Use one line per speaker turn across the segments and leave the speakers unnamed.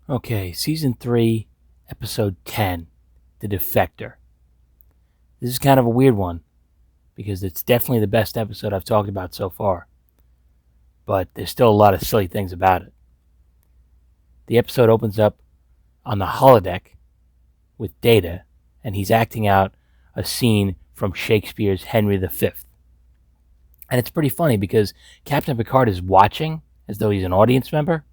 Okay, Season 3, Episode 10, The Defector. This is kind of a weird one, because it's definitely the best episode I've talked about so far. But there's still a lot of silly things about it. The episode opens up on the holodeck with Data, and he's acting out a scene from Shakespeare's Henry V. And it's pretty funny because Captain Picard is watching as though he's an audience member,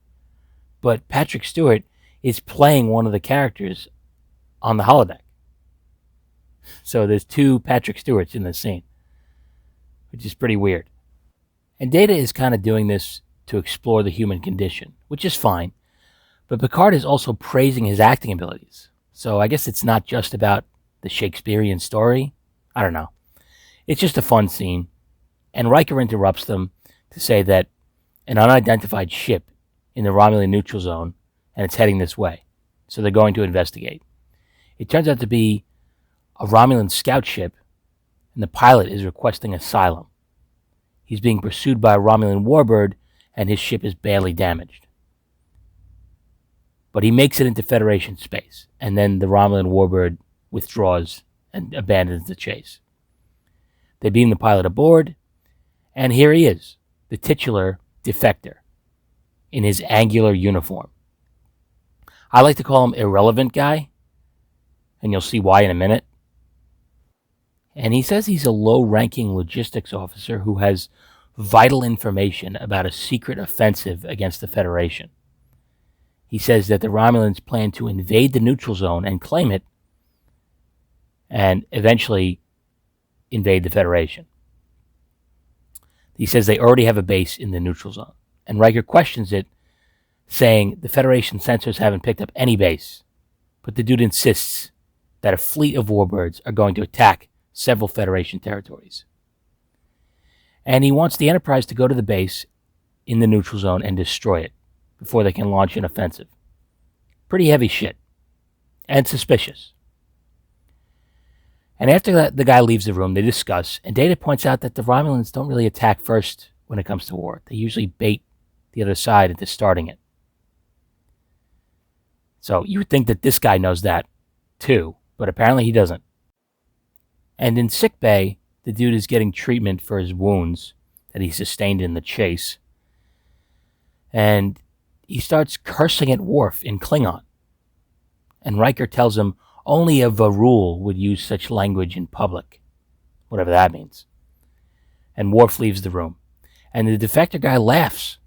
but Patrick Stewart is playing one of the characters on the holodeck. So there's two Patrick Stewarts in this scene, which is pretty weird. And Data is kind of doing this to explore the human condition, which is fine. But Picard is also praising his acting abilities. So I guess it's not just about the Shakespearean story. I don't know. It's just a fun scene. And Riker interrupts them to say that an unidentified ship in the Romulan neutral zone, and it's heading this way. So they're going to investigate. It turns out to be a Romulan scout ship, and the pilot is requesting asylum. He's being pursued by a Romulan warbird, and his ship is badly damaged. But he makes it into Federation space, and then the Romulan warbird withdraws and abandons the chase. They beam the pilot aboard, and here he is, the titular Defector, in his angular uniform. I like to call him Irrelevant Guy, and you'll see why in a minute. And he says he's a low-ranking logistics officer who has vital information about a secret offensive against the Federation. He says that the Romulans plan to invade the neutral zone and claim it, and eventually invade the Federation. He says they already have a base in the neutral zone. And Riker questions it, saying the Federation sensors haven't picked up any base. But the dude insists that a fleet of warbirds are going to attack several Federation territories. And he wants the Enterprise to go to the base in the neutral zone and destroy it before they can launch an offensive. Pretty heavy shit. And suspicious. And after that, the guy leaves the room, they discuss, and Data points out that the Romulans don't really attack first when it comes to war. They usually bait the other side into starting it. So you would think that this guy knows that too, but apparently he doesn't. And in sickbay, the dude is getting treatment for his wounds that he sustained in the chase. And he starts cursing at Worf in Klingon. And Riker tells him only a varool would use such language in public, whatever that means. And Worf leaves the room. And the Defector guy laughs.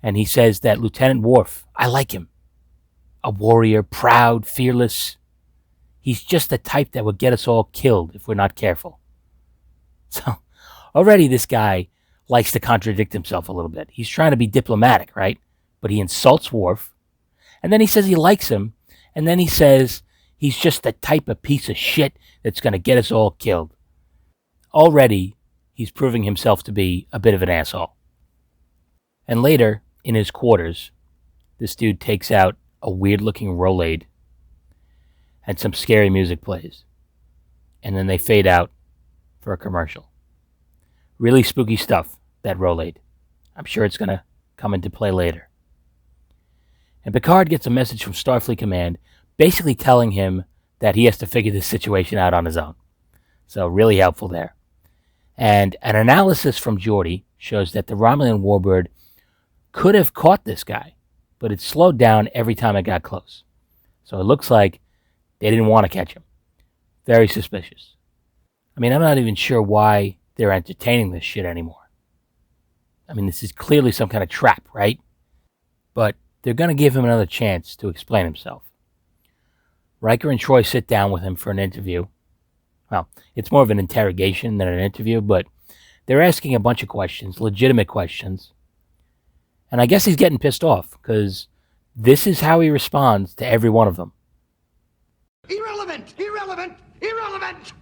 And he says that Lieutenant Worf, I like him. A warrior, proud, fearless. He's just the type that would get us all killed if we're not careful. So already this guy likes to contradict himself a little bit. He's trying to be diplomatic, right? But he insults Worf. And then he says he likes him. And then he says he's just the type of piece of shit that's going to get us all killed. Already, he's proving himself to be a bit of an asshole. And later, in his quarters, this dude takes out a weird-looking Rolade, and some scary music plays. And then they fade out for a commercial. Really spooky stuff, that Rolade. I'm sure it's going to come into play later. And Picard gets a message from Starfleet Command basically telling him that he has to figure this situation out on his own. So really helpful there. And an analysis from Geordi shows that the Romulan warbird could have caught this guy, but it slowed down every time it got close. So it looks like they didn't want to catch him. Very suspicious. I mean, I'm not even sure why they're entertaining this shit anymore. I mean, this is clearly some kind of trap, right? But they're going to give him another chance to explain himself. Riker and Troy sit down with him for an interview. Well, it's more of an interrogation than an interview, but they're asking a bunch of questions, legitimate questions. And I guess he's getting pissed off, because this is how he responds to every one of them.
Irrelevant! Irrelevant! Irrelevant!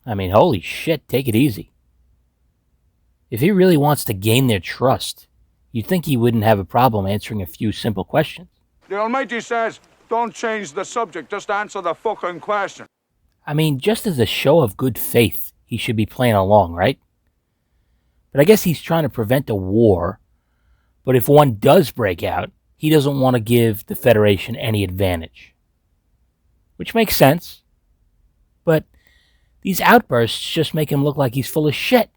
I mean, holy shit, take it easy. If he really wants to gain their trust, you'd think he wouldn't have a problem answering a few simple questions.
The Almighty says, don't change the subject, just answer the fucking question.
I mean, just as a show of good faith, he should be playing along, right? But I guess he's trying to prevent a war But if one does break out, he doesn't want to give the Federation any advantage. Which makes sense. But these outbursts just make him look like he's full of shit.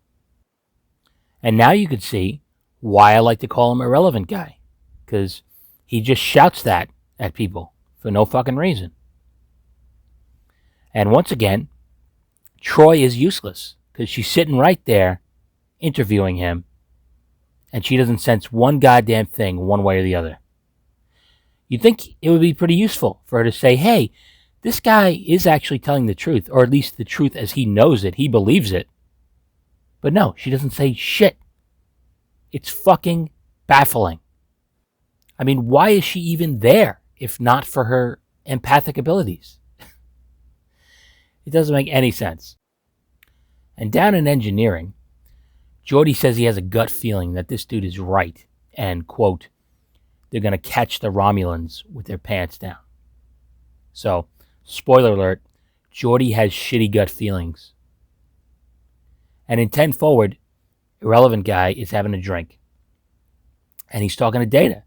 And now you can see why I like to call him Irrelevant Guy. Because he just shouts that at people for no fucking reason. And once again, Troy is useless because she's sitting right there interviewing him and she doesn't sense one goddamn thing one way or the other. You'd think it would be pretty useful for her to say, hey, this guy is actually telling the truth, or at least the truth as he knows it. He believes it. But no, she doesn't say shit. It's fucking baffling. I mean, why is she even there if not for her empathic abilities? It doesn't make any sense. And down in engineering, Geordi says he has a gut feeling that this dude is right and, quote, they're going to catch the Romulans with their pants down. So, spoiler alert, Geordi has shitty gut feelings. And in 10 Forward, Irrelevant Guy is having a drink. And he's talking to Data.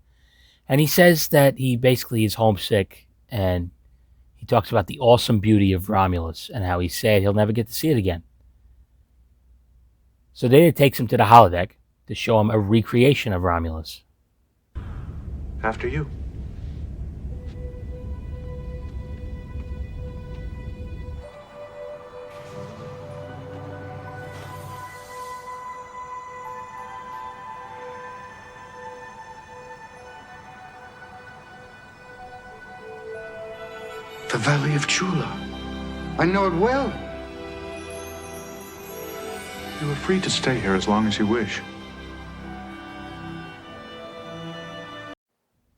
And he says that he basically is homesick, and he talks about the awesome beauty of Romulus and how he's sad he'll never get to see it again. So Data takes him to the holodeck to show him a recreation of Romulus.
After you.
The Valley of Chula. I know it well.
You are free to stay here as long as you wish.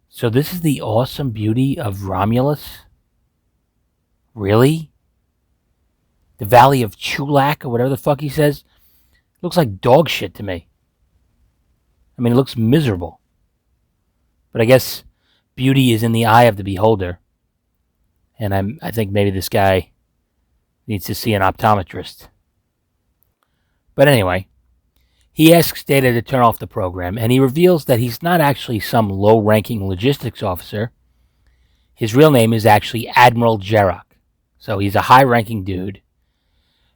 So this is the awesome beauty of Romulus? Really? The Valley of Chulak, or whatever the fuck he says? Looks like dog shit to me. I mean, it looks miserable. But I guess beauty is in the eye of the beholder. And I think maybe this guy needs to see an optometrist. But anyway, he asks Data to turn off the program, and he reveals that he's not actually some low-ranking logistics officer. His real name is actually Admiral Jarok. So he's a high-ranking dude,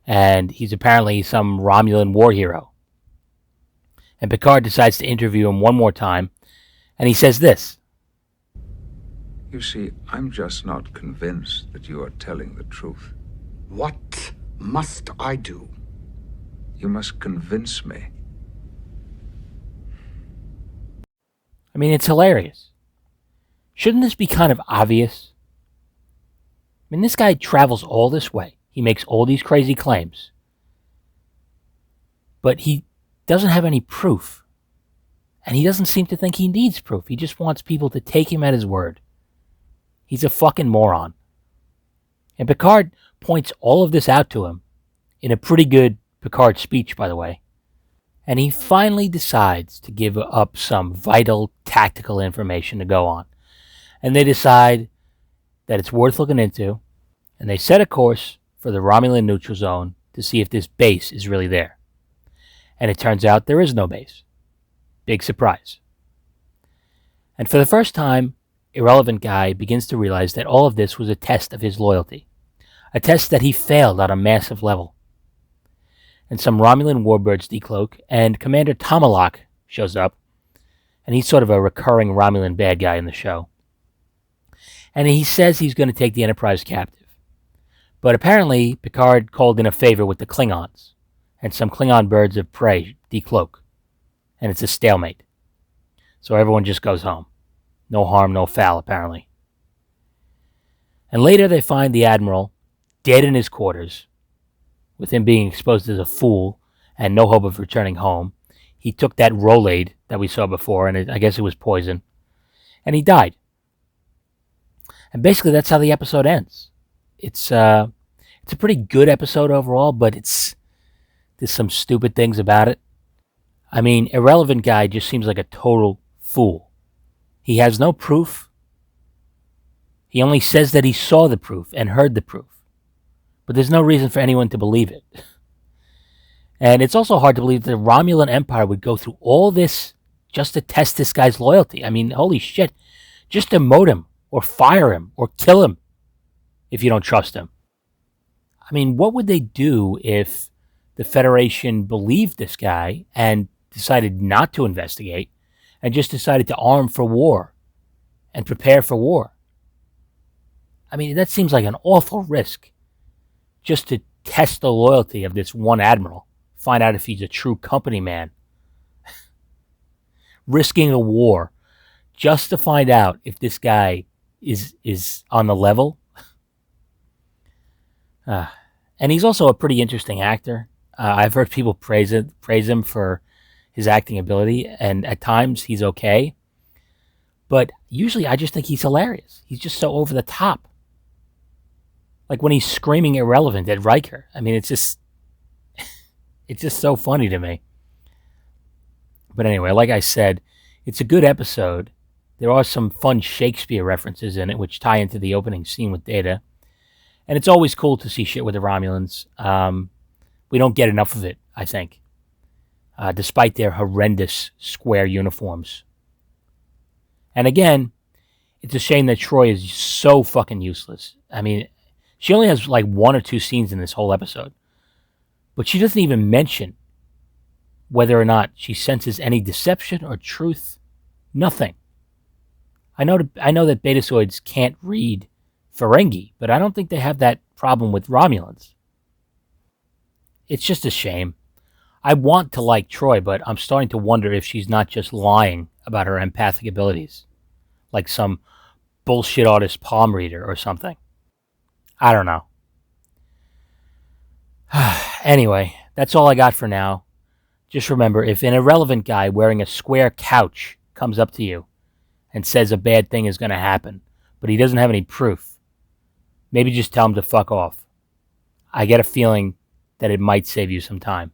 and he's apparently some Romulan war hero. And Picard decides to interview him one more time, and he says this.
You see, I'm just not convinced that you are telling the truth.
What must I do?
You must convince me.
I mean, it's hilarious. Shouldn't this be kind of obvious? I mean, this guy travels all this way. He makes all these crazy claims. But he doesn't have any proof. And he doesn't seem to think he needs proof. He just wants people to take him at his word. He's a fucking moron. And Picard points all of this out to him in a pretty good Picard speech, by the way. And he finally decides to give up some vital tactical information to go on. And they decide that it's worth looking into. And they set a course for the Romulan neutral zone to see if this base is really there. And it turns out there is no base. Big surprise. And for the first time, Irrelevant Guy begins to realize that all of this was a test of his loyalty. A test that he failed on a massive level. And some Romulan warbirds decloak, and Commander Tomalak shows up. And he's sort of a recurring Romulan bad guy in the show. And he says he's going to take the Enterprise captive. But apparently, Picard called in a favor with the Klingons. And some Klingon birds of prey decloak. And it's a stalemate. So everyone just goes home. No harm, no foul, apparently. And later they find the Admiral dead in his quarters, with him being exposed as a fool and no hope of returning home. He took that Rolade that we saw before, and I guess it was poison, and he died. And basically that's how the episode ends. It's a pretty good episode overall, but there's some stupid things about it. I mean, Irrelevant Guy just seems like a total fool. He has no proof. He only says that he saw the proof and heard the proof. But there's no reason for anyone to believe it. And it's also hard to believe the Romulan Empire would go through all this just to test this guy's loyalty. I mean, holy shit. Just demote him or fire him or kill him if you don't trust him. I mean, what would they do if the Federation believed this guy and decided not to investigate and just decided to arm for war and prepare for war? I mean, that seems like an awful risk just to test the loyalty of this one admiral, find out if he's a true company man. Risking a war just to find out if this guy is on the level. And he's also a pretty interesting actor. I've heard people praise him for his acting ability, and at times he's okay. But usually I just think he's hilarious. He's just so over the top. Like when he's screaming irrelevant at Riker. I mean, it's just so funny to me. But anyway, like I said, it's a good episode. There are some fun Shakespeare references in it, which tie into the opening scene with Data. And it's always cool to see shit with the Romulans. We don't get enough of it, I think, despite their horrendous square uniforms. And again, it's a shame that Troy is so fucking useless. I mean, she only has like 1 or 2 scenes in this whole episode. But she doesn't even mention whether or not she senses any deception or truth. Nothing. I know that Betazoids can't read Ferengi, but I don't think they have that problem with Romulans. It's just a shame. I want to like Troy, but I'm starting to wonder if she's not just lying about her empathic abilities, like some bullshit artist palm reader or something. I don't know. Anyway, that's all I got for now. Just remember, if an irrelevant guy wearing a square couch comes up to you and says a bad thing is going to happen, but he doesn't have any proof, maybe just tell him to fuck off. I get a feeling that it might save you some time.